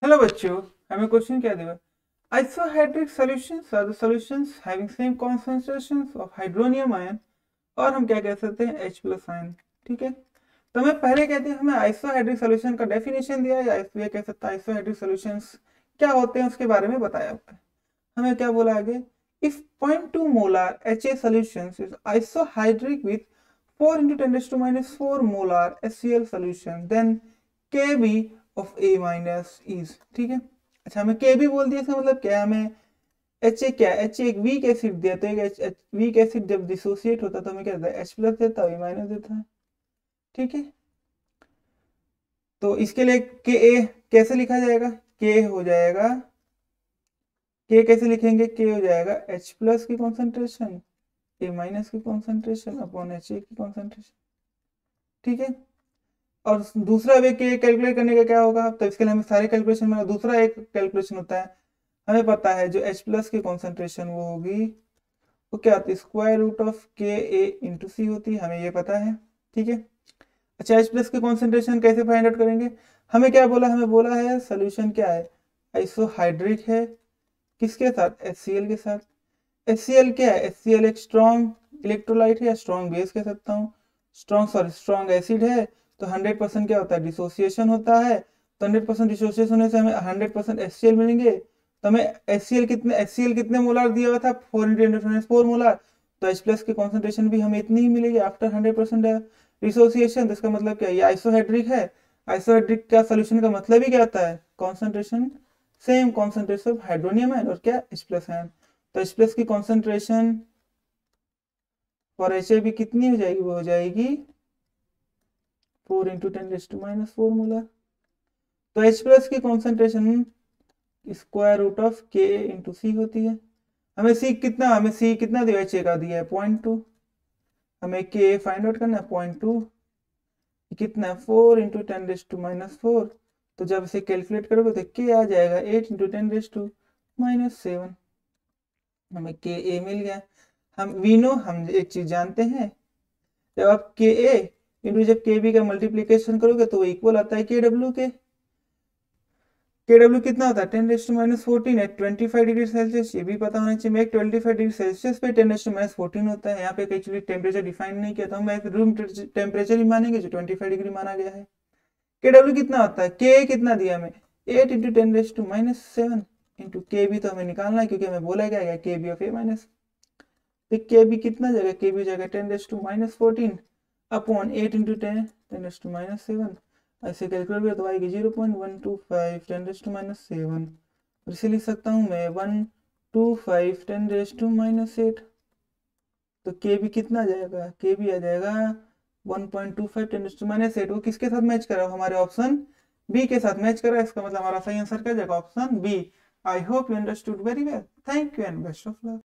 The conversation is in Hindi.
हेलो बच्चों, हमें क्वेश्चन क्या दिया? Isohydric solutions are the solutions having same concentrations of hydronium ion, और हम क्या कह सकते हैं H प्लस आयन। ठीक है, तो हमें पहले कहते हैं, हमें आइसोहाइड्रिक सॉल्यूशन का डेफिनेशन दिया, या ये कह सकता है आइसोहाइड्रिक सॉल्यूशंस क्या होते हैं उसके बारे में बताया हुआ है। हमें क्या बोला आगे? If 0.2 molar HA solutions is isohydric with 4 into 10 raised to minus 4 molar HCl solution, then Kb of A minus is। ठीक है, अच्छा हमें Kb बोल दिया, इसका मतलब क्या है? हमें HA क्या है? HA एक वीक एसिड दिया, तो एक वीक एसिड जब डिसोसिएट होता है तो हमें क्या देता है? H प्लस देता है, A माइनस देता है। ठीक है, तो इसके लिए Ka कैसे लिखा जाएगा? K हो जाएगा, K कैसे लिखेंगे? K हो जाएगा H प्लस की कॉन्सेंट्रेशन A माइनस की कॉन्सेंट्रेशन अपॉन HA की कॉन्सेंट्रेशन। ठीक है, और दूसरा वे के कैलकुलेट करने का क्या होगा? तो इसके लिए हमें सारे कैलकुलेशन में दूसरा एक कैलकुलेशन होता है, हमें पता है जो H प्लस की कॉन्सेंट्रेशन वो होगी, वो क्या होती है? स्क्वायर रूट ऑफ के ए इंटू सी होती है, हमें ये पता है। ठीक है, अच्छा H प्लस की कॉन्सेंट्रेशन कैसे फाइंड आउट करेंगे? हमें क्या बोला? हमें बोला है सोल्यूशन क्या है? आइसोहाइड्रिक है, किसके साथ? HCl के साथ। HCl क्या है? HCl एक स्ट्रॉन्ग इलेक्ट्रोलाइट है, या स्ट्रॉन्ग बेस कह सकता हूँ, स्ट्रॉन्ग एसिड है। तो 100% क्या होता है? डिसोसिएशन होता है। तो 100% डिसोसिएशन होने से हमें 100% HCl मिलेंगे। तो हमें HCl कितने मोलार दिया हुआ था? 4 × 10⁻⁴ मोलार। तो H प्लस की कॉन्सेंट्रेशन भी हमें इतनी ही मिलेगी आफ्टर 100% डिसोसिएशन। तो इसका मतलब क्या है? ये आइसोहाइड्रिक है। आइसोहाइड्रिक का सोल्यूशन का मतलब ही क्या होता है? Concentration same concentration of hydronium ion और क्या? H plus ion. तो H प्लस की कॉन्सेंट्रेशन फॉर एच भी कितनी हो जाएगी? वो हो जाएगी 4 × 10⁻⁴ मोलर। तो H प्लस की कॉन्सेंट्रेशन स्क्वायर रूट ऑफ के इंटू सी होती है। हमें सी कितना दिया? एच का दिया है 0.2, हमें के फाइंड आउट करना है 0.2 कितना है? 4 × 10⁻⁴। तो जब इसे कैलकुलेट करोगे तो के आ जाएगा 8 × 10⁻⁷। हमें के ए मिल गया। हम एक चीज जानते हैं, जब आप के ए इंटू जब के बी का मल्टीप्लीकेशन करोगे तो वो इक्वल आता है के डब्ल्यू के। के डब्ल्यू कितना होता है? 10⁻⁴ है 25 डिग्री सेल्सियस, ये भी पता होना चाहिए। मैं 25 डिग्री सेल्सियस पे 10⁻⁴ होता है। यहाँ पे एक्चुअली टेम्परेचर डिफाइन नहीं किया था, हम रूम टेम्परेचर ही मानेंगे जो 25 डिग्री माना गया है। के डब्ल्यू कितना होता है? के कितना दिया हमें? 8 × 10⁻⁷ इंटू के बी तो हमें निकालना है, क्योंकि हमें बोला गया के बी ऑफ ए माइनस। तो के बी कितना जाएगा? के बी जाएगा 10⁻⁴ अपॉन 8 × 10⁻⁷। ऐसे कैलकुलेट किया तो आएगी 0.125 10⁻⁷। इसे लिख सकता हूँ मैं 125 10⁻⁸। तो के बी कितना जाएगा? के बी आ जाएगा 1.25 10⁻⁸। वो किसके साथ मैच करा? हमारे ऑप्शन बी के साथ मैच करा। इसका मतलब हमारा सही आंसर क्या जाएगा? Option B. I hope you understood very well. Thank you and best of luck.